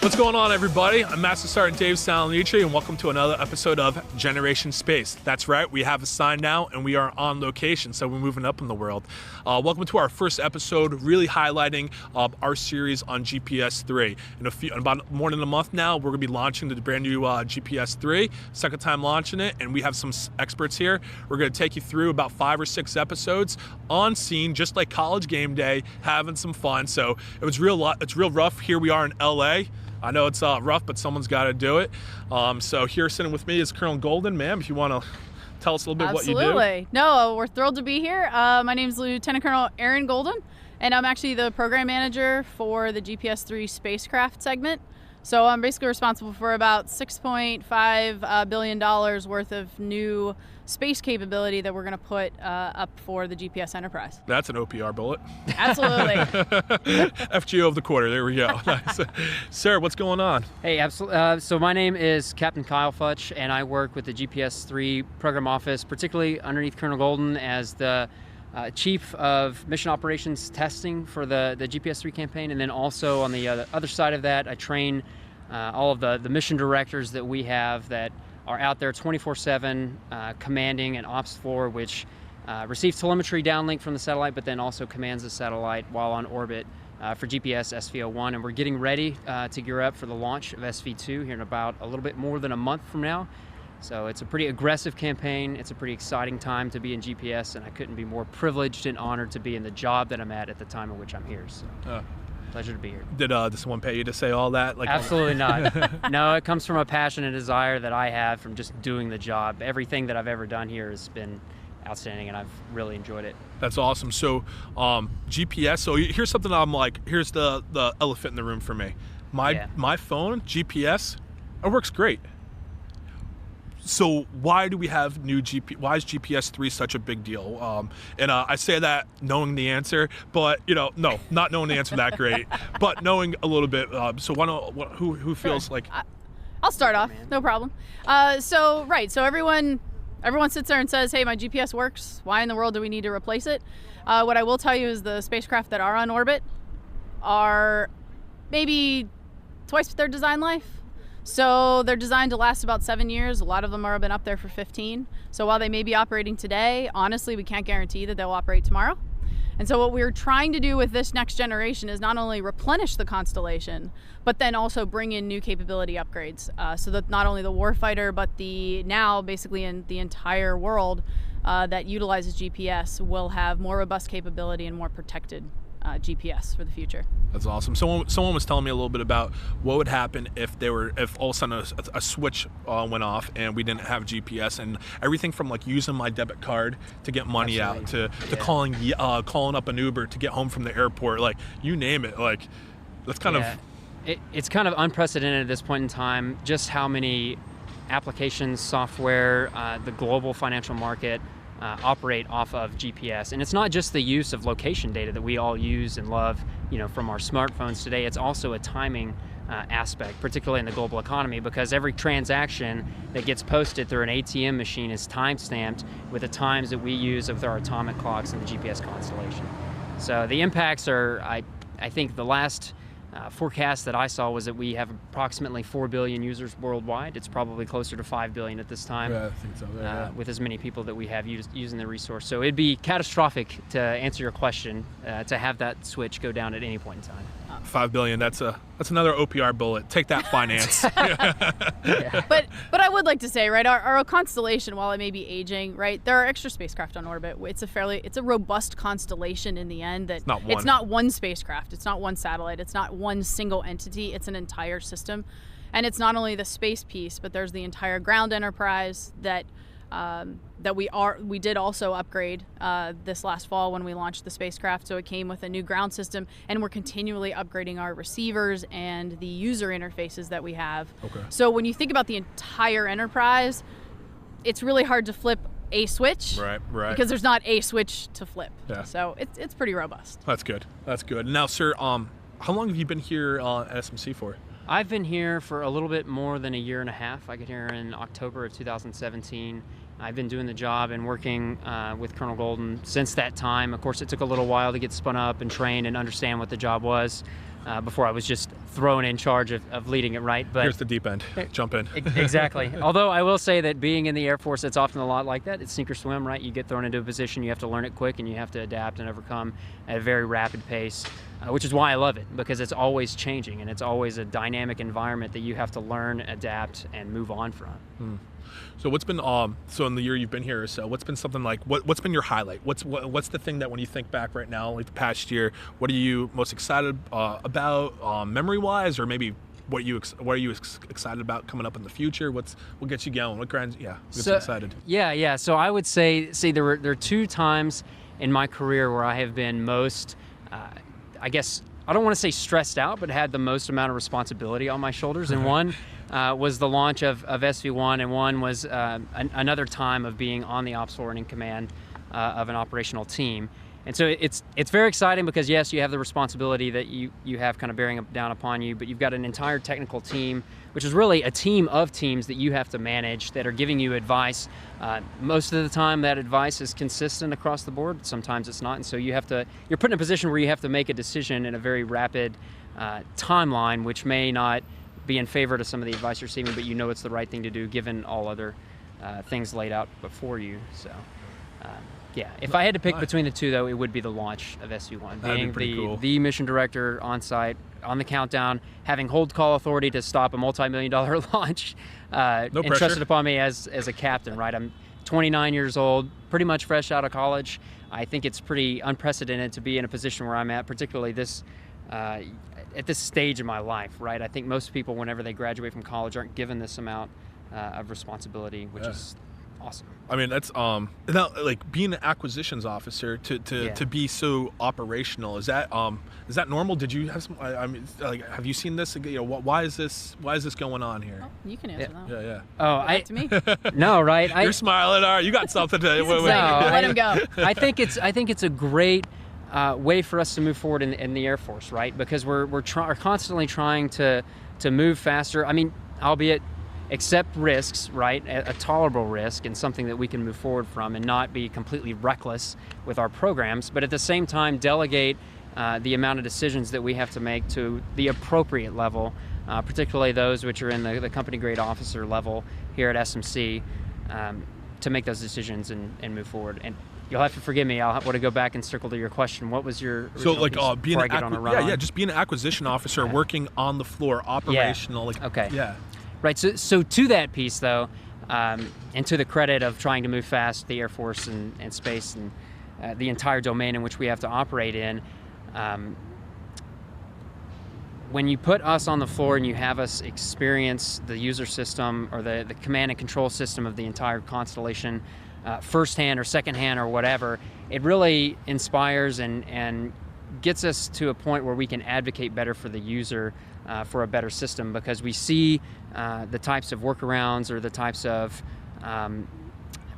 What's going on, everybody? I'm Master Sergeant Dave Salonici, and welcome to another episode of Generation Space. That's right, we have a sign now, and we are on location, so we're moving up in the world. Welcome to our first episode, really highlighting our series on GPS 3. In about more than a month now, we're going to be launching the brand new GPS 3, second time launching it, and we have some experts here. We're going to take you through about 5 or 6 episodes on scene, just like college game day, having some fun. So it's real rough. Here we are in LA. I know it's rough, but someone's got to do it. So here sitting with me is Colonel Gulden. Ma'am, if you want to tell us a little bit what you do. Absolutely. No, we're thrilled to be here. My name is Lieutenant Colonel Erin Gulden, and I'm actually the program manager for the GPS 3 spacecraft segment. So I'm basically responsible for about $6.5 billion worth of new space capability that we're going to put up for the GPS Enterprise. That's an OPR bullet. Absolutely. FGO of the quarter. There we go. Nice. Sir, what's going on? Hey, absolutely. So my name is Captain Kyle Futch, and I work with the GPS 3 program office, particularly underneath Colonel Gulden as the Chief of Mission Operations Testing for the GPS 3 campaign. And then also on the other side of that, I train all of the mission directors that we have that are out there 24/7 commanding an ops floor, which receives telemetry downlink from the satellite, but then also commands the satellite while on orbit for GPS SV01. And we're getting ready to gear up for the launch of SV2 here in about a little bit more than a month from now. So it's a pretty aggressive campaign. It's a pretty exciting time to be in GPS, and I couldn't be more privileged and honored to be in the job that I'm at the time at which I'm here. So pleasure to be here. Did someone pay you to say all that? Absolutely not. No, it comes from a passion and desire that I have from just doing the job. Everything that I've ever done here has been outstanding, and I've really enjoyed it. That's awesome. So GPS, so here's something I'm like, here's the elephant in the room for me. My phone, GPS, it works great. So why do we have new why is GPS 3 such a big deal? And I say that knowing the answer, but no, not knowing the answer that great, but knowing a little bit. So who feels like? I'll start off, no problem. So everyone sits there and says, hey, my GPS works. Why in the world do we need to replace it? What I will tell you is the spacecraft that are on orbit are maybe twice their design life. So they're designed to last about 7 years. A lot of them have been up there for 15. So while they may be operating today, honestly, we can't guarantee that they'll operate tomorrow. And so what we're trying to do with this next generation is not only replenish the constellation, but then also bring in new capability upgrades so that not only the warfighter, but now basically in the entire world that utilizes GPS will have more robust capability and more protected GPS for the future. That's awesome. Someone was telling me a little bit about what would happen if all of a sudden a switch went off and we didn't have GPS, and everything from like using my debit card to get money out to calling up an Uber to get home from the airport, like you name it. Like that's kind of it's kind of unprecedented at this point in time just how many applications, software, the global financial market operate off of GPS. And it's not just the use of location data that we all use and love, from our smartphones today. It's also a timing aspect, particularly in the global economy, because every transaction that gets posted through an ATM machine is time-stamped with the times that we use with our atomic clocks in the GPS constellation. So the impacts are, I think the last forecast that I saw was that we have approximately 4 billion users worldwide. It's probably closer to 5 billion at this time. Yeah, I think so. With as many people that we have using the resource. So it'd be catastrophic, to answer your question, to have that switch go down at any point in time. 5 billion, that's another OPR bullet. Take that, finance. Yeah. But I would like to say, right, our constellation, while it may be aging, right, there are extra spacecraft on orbit. It's a robust constellation in the end. It's not one spacecraft, it's not one satellite, it's not one single entity, it's an entire system. And it's not only the space piece, but there's the entire ground enterprise that we did also upgrade this last fall when we launched the spacecraft. So it came with a new ground system, and we're continually upgrading our receivers and the user interfaces that we have. Okay. So when you think about the entire enterprise, it's really hard to flip a switch, right? Because there's not a switch to flip. Yeah. So it's pretty robust. That's good. Now, sir, how long have you been here at SMC for? I've been here for a little bit more than a year and a half. I got here in October of 2017. I've been doing the job and working with Colonel Gulden since that time. Of course, it took a little while to get spun up and trained and understand what the job was. before I was just thrown in charge of leading it, right? But here's the deep end. Jump in. Exactly. Although I will say that being in the Air Force, it's often a lot like that. It's sink or swim, right? You get thrown into a position, you have to learn it quick, and you have to adapt and overcome at a very rapid pace, which is why I love it, because it's always changing, and it's always a dynamic environment that you have to learn, adapt, and move on from. So what's been so in the year you've been here, so what's been something like what's been your highlight? What's the thing that when you think back right now, like the past year, what are you most excited about, memory wise, or maybe what are you excited about coming up in the future? What gets you going? What gets you excited? Yeah. So I would say there are two times in my career where I have been most, I guess I don't want to say stressed out, but had the most amount of responsibility on my shoulders. And one was the launch of SV1, and one was another time of being on the ops floor and in command of an operational team. And so it's very exciting because, yes, you have the responsibility that you have kind of bearing down upon you, but you've got an entire technical team, which is really a team of teams that you have to manage that are giving you advice. Most of the time that advice is consistent across the board. Sometimes it's not. And so you're put in a position where you have to make a decision in a very rapid timeline, which may not be in favor to some of the advice you're receiving, but you know it's the right thing to do given all other things laid out before you. So. Yeah, if I had to pick between the two, though, it would be the launch of SV1. Being the mission director on site, on the countdown, having hold call authority to stop a multi-million-dollar launch, entrusted upon me as a captain, right? I'm 29 years old, pretty much fresh out of college. I think it's pretty unprecedented to be in a position where I'm at, particularly at this stage of my life, right? I think most people, whenever they graduate from college, aren't given this amount of responsibility, which is awesome. I mean, that's now, like being an acquisitions officer to be so operational. Is that normal? Did you have some? I mean, like, have you seen this? You know, why is this going on here? Oh, you can answer that. Yeah. Oh, to me. No, right? You're smiling. All right, you got something to. Let him go. I think it's a great way for us to move forward in the Air Force, right? Because we're constantly trying to move faster. I mean, albeit accept risks, right? A tolerable risk and something that we can move forward from and not be completely reckless with our programs, but at the same time delegate the amount of decisions that we have to make to the appropriate level, particularly those which are in the company grade officer level here at SMC, to make those decisions and move forward. And you'll have to forgive me. I'll want to go back and circle to your question. What was your being just being an acquisition officer, working on the floor, operational. Right, so to that piece, though, and to the credit of trying to move fast, the Air Force and space and the entire domain in which we have to operate in, when you put us on the floor and you have us experience the user system or the command and control system of the entire constellation firsthand or secondhand or whatever, it really inspires and gets us to a point where we can advocate better for the user for a better system, because we see the types of workarounds or the types of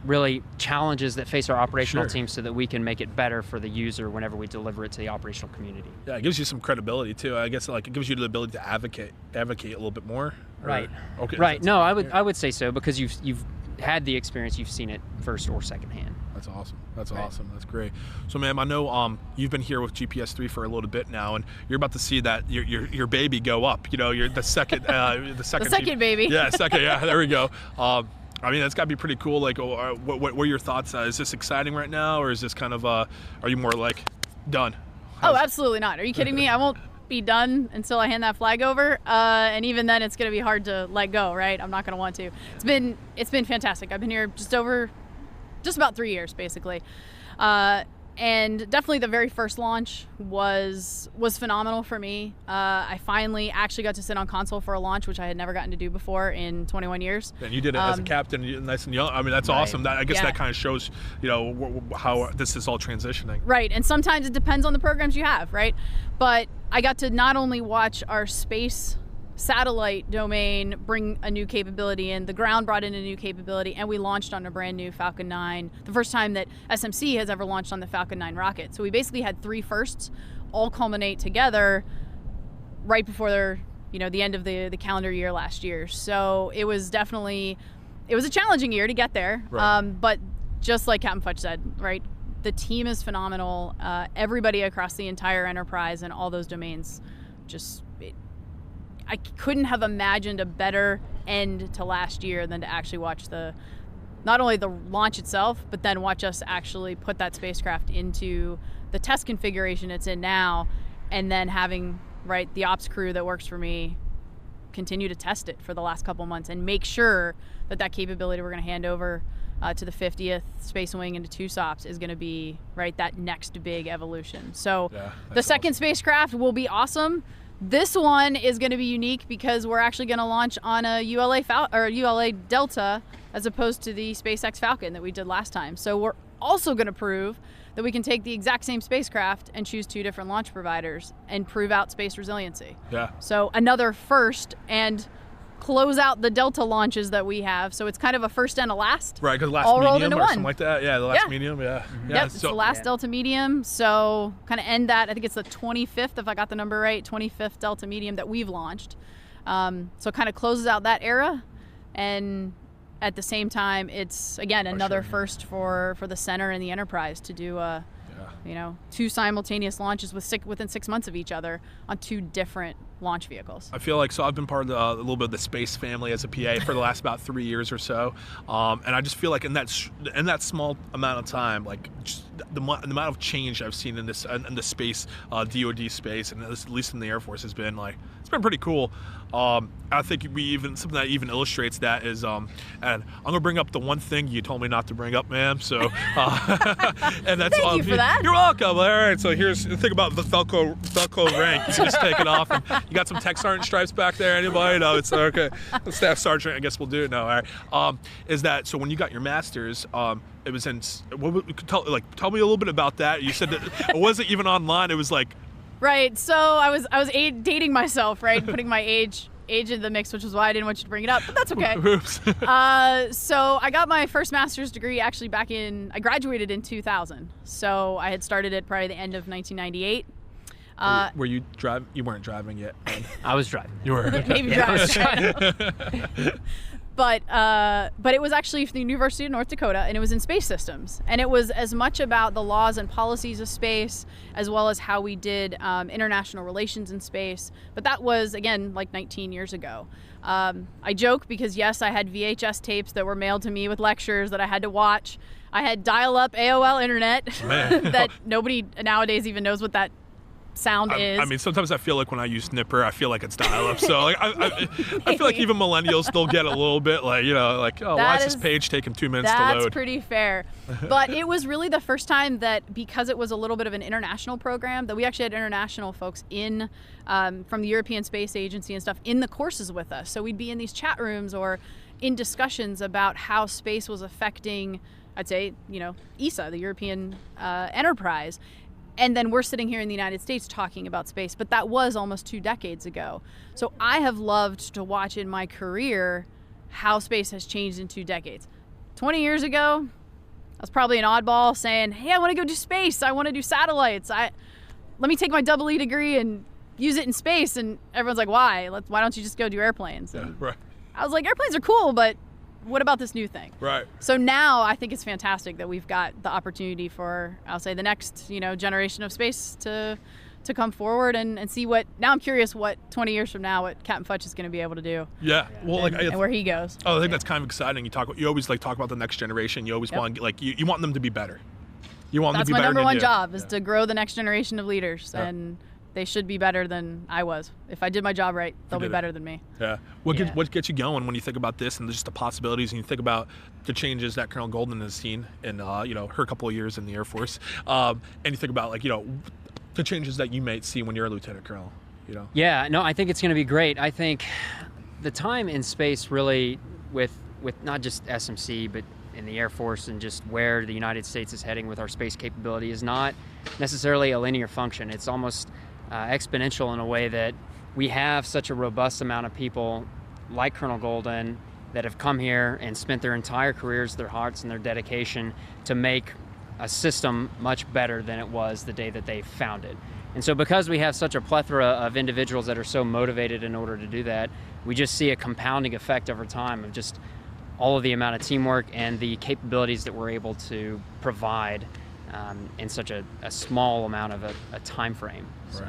really challenges that face our operational teams so that we can make it better for the user whenever we deliver it to the operational community. Yeah, it gives you some credibility too. I guess it gives you the ability to advocate a little bit more. Right. Okay. Right. No, I would say so, because you've had the experience, you've seen it first or secondhand. That's awesome. Awesome. That's great. So, ma'am, I know you've been here with GPS3 for a little bit now, and you're about to see that your baby go up. You know, you're the second baby. Yeah, second. Yeah, there we go. I mean, that's got to be pretty cool. Like, what are your thoughts? Is this exciting right now, or is this kind of are you more like done? Oh, absolutely not. Are you kidding me? I won't be done until I hand that flag over, and even then, it's going to be hard to let go. Right? I'm not going to want to. It's been fantastic. I've been here just about 3 years, basically. And definitely the very first launch was phenomenal for me. I finally actually got to sit on console for a launch, which I had never gotten to do before in 21 years. And you did it as a captain, nice and young. I mean, that's awesome. I guess that kind of shows, how this is all transitioning. Right, and sometimes it depends on the programs you have, right? But I got to not only watch our space satellite domain bring a new capability in, the ground brought in a new capability, and we launched on a brand new Falcon 9, the first time that SMC has ever launched on the Falcon 9 rocket. So we basically had 3 firsts all culminate together right before the end of the calendar year last year. So it was a challenging year to get there. Right. But just like Captain Futch said, right, the team is phenomenal. Everybody across the entire enterprise and all those domains I couldn't have imagined a better end to last year than to actually watch not only the launch itself, but then watch us actually put that spacecraft into the test configuration it's in now, and then having the ops crew that works for me continue to test it for the last couple months and make sure that capability we're going to hand over to the 50th Space Wing into 2 SOPs is going to be that next big evolution. So the second spacecraft will be awesome. This one is going to be unique because we're actually going to launch on a ULA Delta as opposed to the SpaceX Falcon that we did last time. So we're also going to prove that we can take the exact same spacecraft and choose 2 different launch providers and prove out space resiliency. Yeah. So another first, and close out the Delta launches that we have. So it's kind of a first and a last. Right, because last all rolled medium into or one. something like that. Yeah, the last medium, yeah. Yep, it's the last Delta medium. So kind of end that, I think it's the 25th, if I got the number right, 25th Delta medium that we've launched. So it kind of closes out that era. And at the same time, it's, again, another first for the center and the Enterprise to do 2 simultaneous launches within 6 months of each other on 2 different launch vehicles. I feel like, so I've been part of a little bit of the space family as a PA for the last about 3 years or so, and I just feel like in that small amount of time, like just the amount of change I've seen in the space DoD space, and at least in the Air Force, has been it's been pretty cool. I think something that even illustrates that is, and I'm gonna bring up the one thing you told me not to bring up, ma'am. So, and that's Thank you for that. You're welcome. All right. So here's the thing about the Velcro rank. You can just take it off. And you got some tech sergeant stripes back there. Anybody? No, it's okay. The staff sergeant. I guess we'll do it now. All right. Is that so? When you got your master's, it was in. Tell me a little bit about that. You said that it wasn't even online. It was like. Right. So I was dating myself, right? Putting my age in the mix, which is why I didn't want you to bring it up, but that's okay. Oops. So I got my first master's degree actually I graduated in 2000. So I had started at probably the end of 1998. Were you driving? You weren't driving yet. I was driving. You were. Maybe driving. But it was actually from the University of North Dakota, and it was in space systems. And it was as much about the laws and policies of space, as well as how we did international relations in space. But that was, again, like 19 years ago. I joke because, yes, I had VHS tapes that were mailed to me with lectures that I had to watch. I had dial-up AOL internet that nobody nowadays even knows what that sound is. I mean, sometimes I feel like when I use Nipper, I feel like it's dial-up. So I feel like even millennials still get a little bit why is this page taking 2 minutes to load? That's pretty fair. But it was really the first time that, because it was a little bit of an international program, that we actually had international folks in from the European Space Agency and stuff in the courses with us. So we'd be in these chat rooms or in discussions about how space was affecting, I'd say, ESA, the European enterprise. And then we're sitting here in the United States talking about space, but that was almost 2 decades ago. So I have loved to watch in my career how space has changed in 2 decades. 20 years ago, I was probably an oddball saying, hey, I want to go do space. I want to do satellites. Let me take my EE degree and use it in space. And everyone's like, why? Why don't you just go do airplanes? Yeah, right. I was like, airplanes are cool, but what about this new thing? Right. So now I think it's fantastic that we've got the opportunity for, I'll say, the next, generation of space to come forward and see what. Now I'm curious what 20 years from now what Captain Futch is going to be able to do. Yeah. Well, and where he goes. Oh, I think that's kind of exciting. You always talk about the next generation. You always want you want them to be better. You want them to be better. That's my number one job is to grow the next generation of leaders, and they should be better than I was. If I did my job right, they'll be better than me. Yeah. What gets you going when you think about this and just the possibilities, and you think about the changes that Colonel Gulden has seen in her couple of years in the Air Force, and you think about the changes that you might see when you're a lieutenant colonel. Yeah. No, I think it's going to be great. I think the time in space really with not just SMC but in the Air Force and just where the United States is heading with our space capability is not necessarily a linear function. It's almost exponential in a way that we have such a robust amount of people like Colonel Gulden that have come here and spent their entire careers, their hearts and their dedication to make a system much better than it was the day that they found it. And so because we have such a plethora of individuals that are so motivated in order to do that, we just see a compounding effect over time of just all of the amount of teamwork and the capabilities that we're able to provide in such a small amount of a time frame. So,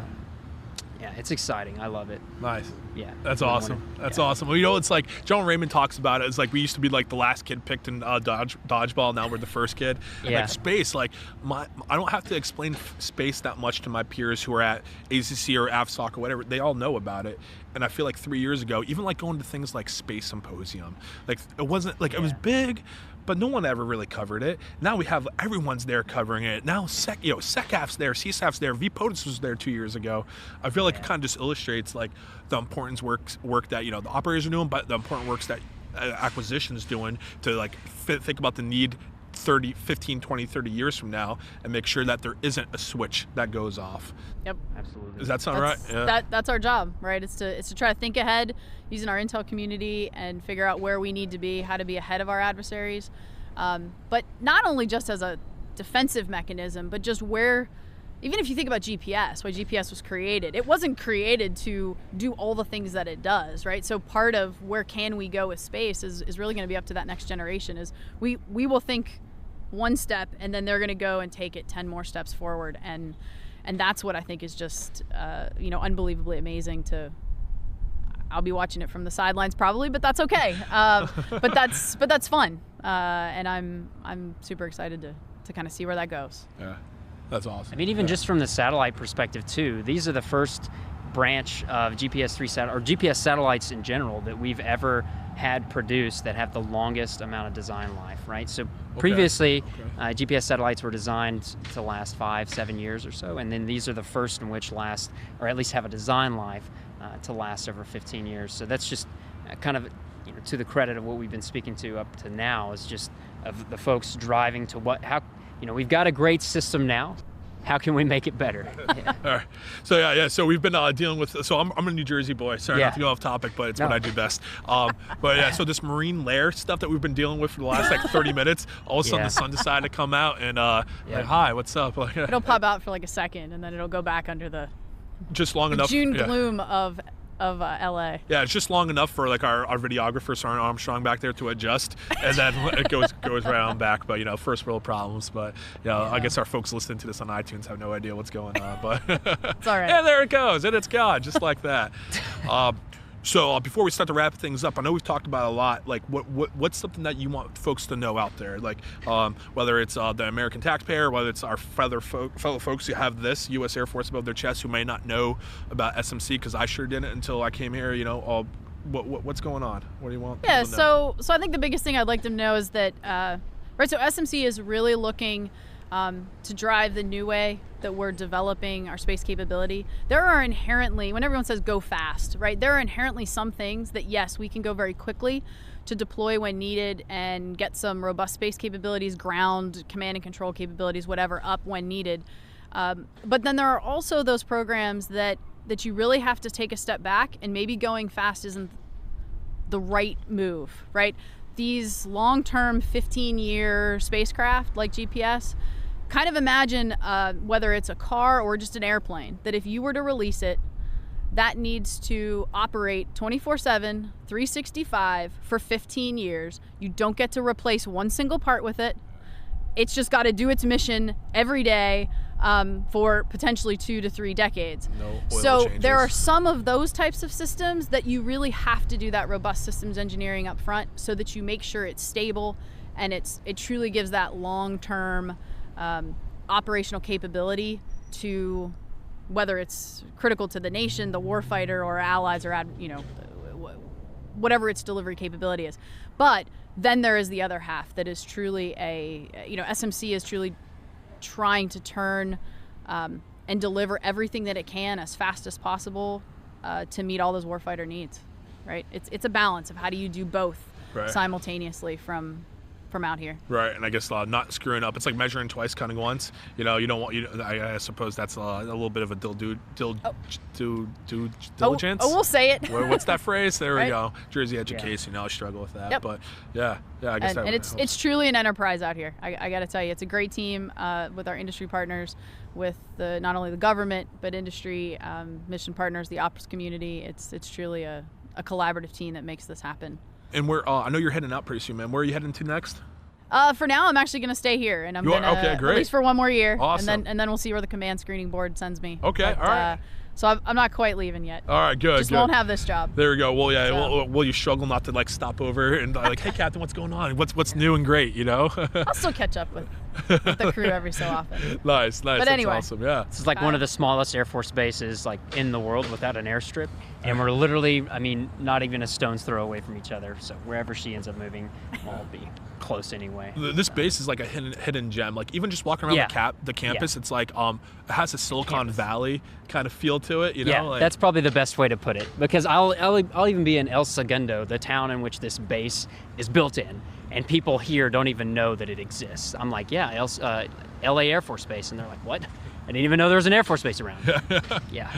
Yeah, it's exciting. I love it. Nice. Yeah. That's awesome. That's awesome. Well, you know, it's like John Raymond talks about it. It's like we used to be like the last kid picked in dodgeball. Now we're the first kid. And Yeah. like space, like I don't have to explain space that much to my peers who are at ACC or AFSOC or whatever. They all know about it. And I feel like 3 years ago, even like going to things like Space Symposium, like it wasn't like it was big, but no one ever really covered it. Now we have everyone's there covering it. Now SecAF's there, CSAF's there, VPOTUS was there 2 years ago. I feel like it kind of just illustrates like the importance work that the operators are doing, but the important works that acquisition's doing to like think about the need 15, 20, 30 years from now and make sure that there isn't a switch that goes off. Yep. Absolutely. Does that sound right? Yeah. That's our job, right? It's to try to think ahead using our intel community and figure out where we need to be, how to be ahead of our adversaries. But not only just as a defensive mechanism, but just where, even if you think about GPS, why GPS was created, it wasn't created to do all the things that it does, right? So part of where can we go with space is really going to be up to that next generation. Is we will think one step and then they're going to go and take it 10 more steps forward, and that's what I think is just unbelievably amazing. I'll be watching it from the sidelines probably, but that's okay. But that's fun, and I'm super excited to kind of see where that goes. Yeah, that's awesome. I mean, even just from the satellite perspective too, these are the first branch of GPS-3 or GPS satellites in general that we've ever had produced that have the longest amount of design life, right? So previously, GPS satellites were designed to last 5-7 years or so, and then these are the first in which last, or at least have a design life to last over 15 years. So that's just kind of to the credit of what we've been speaking to up to now, is just of the folks driving to we've got a great system now. How can we make it better? Yeah. All right. So so we've been dealing with. So I'm a New Jersey boy. Sorry not to go off topic, but it's what I do best. But yeah, so this marine layer stuff that we've been dealing with for the last like 30 minutes. All of a sudden the sun decided to come out and like, hi, what's up? Like, it'll pop out for like a second and then it'll go back under the just long enough. June gloom of LA. Yeah, it's just long enough for like our videographer, Sergeant Armstrong, back there to adjust, and then it goes right on back. But first world problems. But I guess our folks listening to this on iTunes have no idea what's going on. But it's all right. And there it goes, and it's gone, just like that. So before we start to wrap things up, I know we've talked about a lot. Like, what's something that you want folks to know out there? Like, whether it's the American taxpayer, whether it's our fellow folks who have this U.S. Air Force above their chest who may not know about SMC, because I sure didn't until I came here. What's going on? What do you want? Yeah. So I think the biggest thing I'd like them to know is that So SMC is really looking to drive the new way that we're developing our space capability. There are inherently, when everyone says go fast, right, there are inherently some things that, yes, we can go very quickly to deploy when needed and get some robust space capabilities, ground, command and control capabilities, whatever, up when needed. But then there are also those programs that you really have to take a step back, and maybe going fast isn't the right move, right? These long-term 15-year spacecraft like GPS, kind of imagine whether it's a car or just an airplane, that if you were to release it, that needs to operate 24/7, 365 for 15 years. You don't get to replace one single part with it. It's just got to do its mission every day for potentially 2 to 3 decades. No oil so changes. There are some of those types of systems that you really have to do that robust systems engineering up front so that you make sure it's stable and it truly gives that long-term operational capability to whether it's critical to the nation, the warfighter, or allies, or whatever its delivery capability is. But then there is the other half that is truly SMC is truly trying to turn and deliver everything that it can as fast as possible to meet all those warfighter needs. Right? It's a balance of how do you do both simultaneously from out here. Right, and I guess not screwing up. It's like measuring twice, cutting once. You don't want. I suppose that's a little bit of a diligence. We'll say it. What's that phrase? There right? we go. Jersey education. I struggle with that. Yep. But I guess and it's truly an enterprise out here. I got to tell you, it's a great team with our industry partners, with not only the government but industry, mission partners, the ops community. It's truly a collaborative team that makes this happen. And I know you're heading out pretty soon, man. Where are you heading to next? For now, I'm actually going to stay here, and I'm You are? going Okay, to great. at least for one more year. Awesome. And then we'll see where the command screening board sends me. Okay, all right. So I'm not quite leaving yet. All right, good. Just good. won't have this job. There we go. Well, yeah. So. Will you struggle not to like stop over and like, hey, Captain, what's going on? What's new and great? You know. I'll still catch up with the crew every so often. Nice. But anyway. That's awesome. Yeah. This is like one of the smallest Air Force bases like in the world without an airstrip, and we're literally, I mean, not even a stone's throw away from each other. So wherever she ends up moving, we'll be close anyway. This base is like a hidden gem. Like even just walking around the campus, it's like it has a Silicon Valley kind of feel to it. You know. Yeah, like, that's probably the best way to put it, because I'll even be in El Segundo, the town in which this base is built in, and people here don't even know that it exists. I'm like, yeah, LA Air Force Base, and they're like, what? I didn't even know there was an Air Force Base around. Yeah,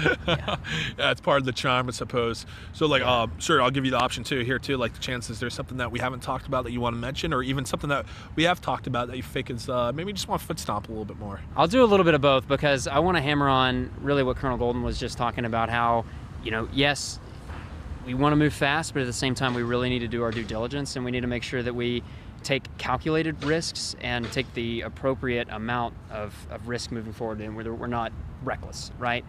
it's part of the charm, I suppose. So, like, sir, I'll give you the option here too. Like, the chances there's something that we haven't talked about that you want to mention, or even something that we have talked about that you think is maybe just want to foot stomp a little bit more. I'll do a little bit of both, because I want to hammer on really what Colonel Gulden was just talking about. How, yes, we want to move fast, but at the same time, we really need to do our due diligence, and we need to make sure that we take calculated risks and take the appropriate amount of risk moving forward, and we're not reckless, right?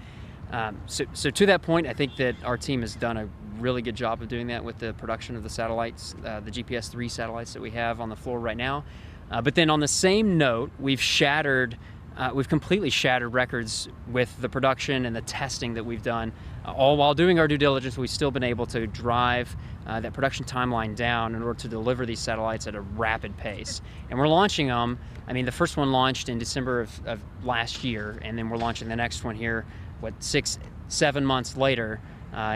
So to that point, I think that our team has done a really good job of doing that with the production of the satellites, the GPS III satellites that we have on the floor right now. But then on the same note, we've completely shattered records with the production and the testing that we've done. All while doing our due diligence, we've still been able to drive that production timeline down in order to deliver these satellites at a rapid pace. And we're launching them. I mean, the first one launched in December of last year, and then we're launching the next one here, 6-7 months later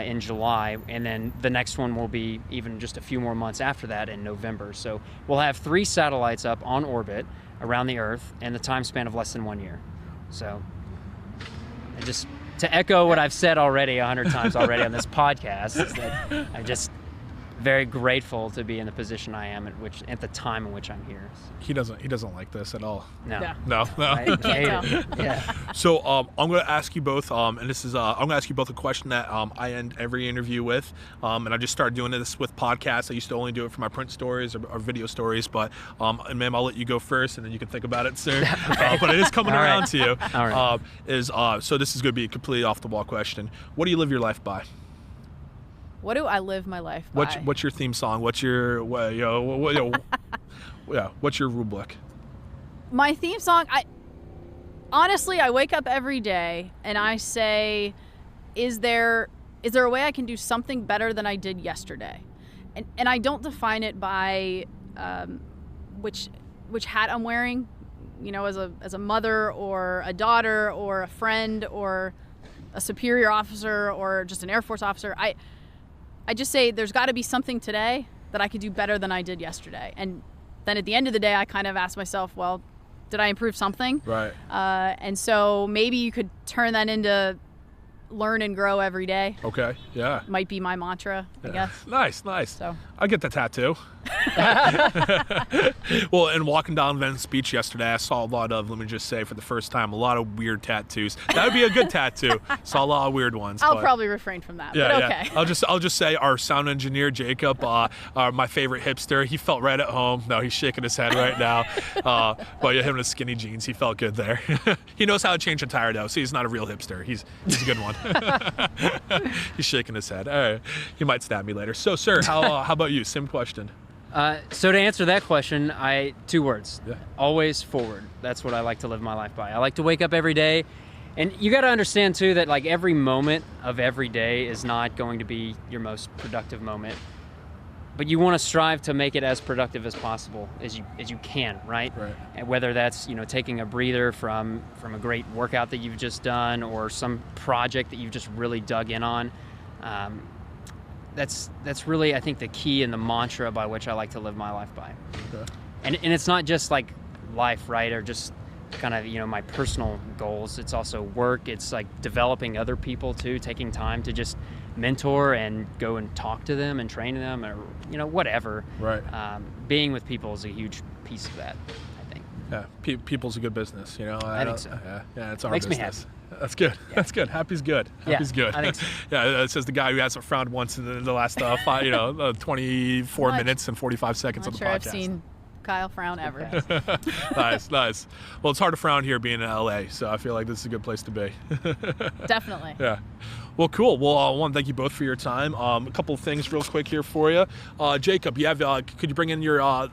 in July, and then the next one will be even just a few more months after that in November. So we'll have 3 satellites up on orbit around the Earth in the time span of less than 1 year. So, and just to echo what I've said already 100 times already on this podcast, is that I'm just very grateful to be in the position I am at the time in which I'm here. He doesn't like this at all. No. Yeah. No. I hate it. Yeah. So I'm going to ask you both, and this is I'm going to ask you both a question that I end every interview with, and I just started doing this with podcasts. I used to only do it for my print stories or video stories, but and ma'am, I'll let you go first, and then you can think about it soon. But it is coming around to you. All right. So this is going to be a completely off the wall question. What do you live your life by? What do I live my life by? What's your theme song? What's your what's your rubric? My theme song, honestly, I wake up every day and I say, is there a way I can do something better than I did yesterday? And I don't define it by which hat I'm wearing, as a mother or a daughter or a friend or a superior officer or just an Air Force officer. I just say there's got to be something today that I could do better than I did yesterday. And then at the end of the day, I kind of ask myself, well, did I improve something? Right. And so maybe you could turn that into learn and grow every day. Okay. Yeah. Might be my mantra, I guess. Nice. So I get the tattoo. Well, and walking down Venice Beach yesterday, I saw a lot of, let me just say, for the first time, a lot of weird tattoos. That would be a good tattoo. Saw a lot of weird ones. I'll probably refrain from that. Yeah, but okay. Yeah. I'll just say our sound engineer Jacob, my favorite hipster. He felt right at home. No, he's shaking his head right now. But yeah, him in his skinny jeans, he felt good there. He knows how to change a tire though, so he's not a real hipster. He's a good one. He's shaking his head. All right, he might stab me later. So, sir, how about you? Same question. So to answer that question, 2 words. Yeah. Always forward. That's what I like to live my life by. I like to wake up every day, and you got to understand too that like every moment of every day is not going to be your most productive moment, but you want to strive to make it as productive as possible as you can, right? Right. And whether that's taking a breather from a great workout that you've just done or some project that you've just really dug in on. That's really, I think, the key and the mantra by which I like to live my life by. Okay. And it's not just like life, right, or just kind of my personal goals. It's also work. It's like developing other people too, taking time to just mentor and go and talk to them and train them, or whatever. Right. Being with people is a huge piece of that, I think. Yeah, people's a good business. I think so. Yeah, it's our Makes business. me happy. That's good. Yeah. That's good. Happy's good. Happy's good. I think so. Yeah, it says the guy who hasn't frowned once in the last 24 minutes and 45 seconds I'm of not the sure podcast. I've seen Kyle frown ever. Nice, nice. Well, it's hard to frown here being in LA, so I feel like this is a good place to be. Definitely. Yeah. Well, cool. Well, I want to thank you both for your time. A couple of things real quick here for you. Jacob, you have, could you bring in your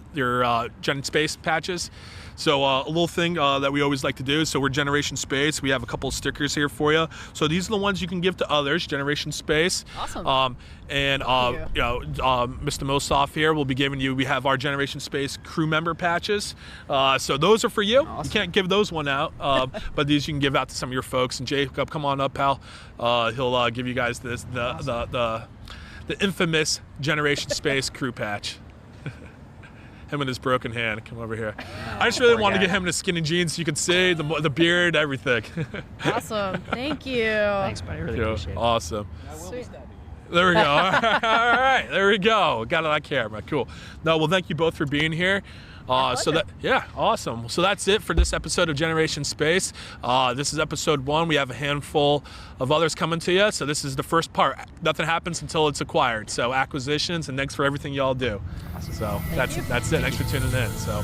Gen Space patches? So a little thing that we always like to do, so we're Generation Space. We have a couple of stickers here for you. So these are the ones you can give to others, Generation Space. Awesome. And Mr. Mosolf here will be giving you, we have our Generation Space crew member patches. So those are for you. Awesome. You can't give those one out, but these you can give out to some of your folks. And Jacob, come on up, pal. He'll give you guys this the infamous Generation Space crew patch. Him and his broken hand. Come over here. I just really wanted to get him in his skinny jeans so you could see the beard, everything. Awesome. Thank you. Thanks, buddy. I really appreciate it. Awesome. Sweet. There we go. All right. There we go. Got it on camera. Cool. No, well, thank you both for being here. Yeah, awesome. So that's it for this episode of Generation Space. This is episode 1. We have a handful of others coming to you. So this is the first part. Nothing happens until it's acquired. So acquisitions, and thanks for everything y'all do. Awesome. So that's it. Thanks for tuning in. So.